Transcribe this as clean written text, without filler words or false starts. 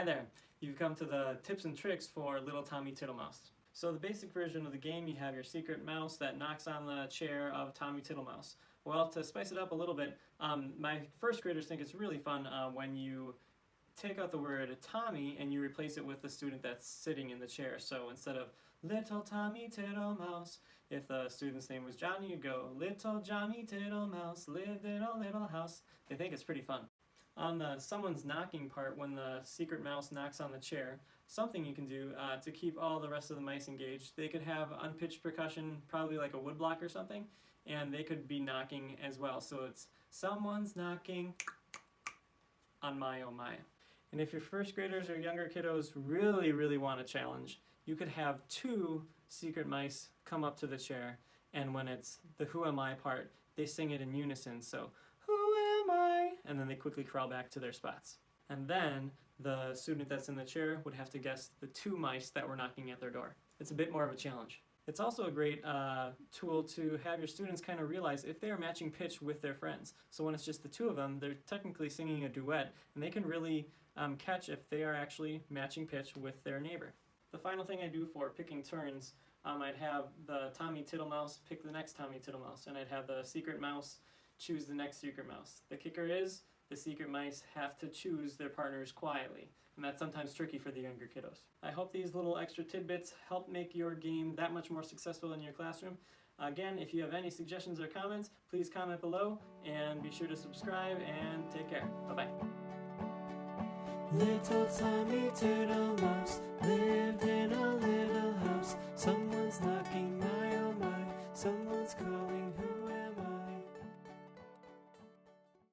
Hi there! You've come to the tips and tricks for Little Tommy Tiddlemouse. So the basic version of the game, you have your secret mouse that knocks on the chair of Tommy Tiddlemouse. Well, to spice it up a little bit, my first graders think it's really fun when you take out the word Tommy and you replace it with the student that's sitting in the chair. So instead of Little Tommy Tiddlemouse, if the student's name was Johnny, you'd go Little Johnny Tiddlemouse lived in a little house. They think it's pretty fun. On the someone's knocking part, when the secret mouse knocks on the chair, something you can do to keep all the rest of the mice engaged, they could have unpitched percussion, probably like a woodblock or something, and they could be knocking as well. So it's someone's knocking on my oh my. And if your first graders or younger kiddos really want a challenge, you could have two secret mice come up to the chair, and when it's the who am I part, they sing it in unison. So who am I? And then they quickly crawl back to their spots. And then the student that's in the chair would have to guess the two mice that were knocking at their door. It's a bit more of a challenge. It's also a great tool to have your students kind of realize if they are matching pitch with their friends. So when it's just the two of them, they're technically singing a duet, and they can really catch if they are actually matching pitch with their neighbor. The final thing I do for picking turns, I'd have the Tommy Tiddlemouse pick the next Tommy Tiddlemouse, and I'd have the secret mouse choose the next secret mouse. The kicker is the secret mice have to choose their partners quietly, and that's sometimes tricky for the younger kiddos. I hope these little extra tidbits help make your game that much more successful in your classroom. Again, if you have any suggestions or comments, please comment below, and be sure to subscribe, and take care. Bye-bye. Little Tommy Tiddlemouse lived in a little house. Someone's knocking, my oh my.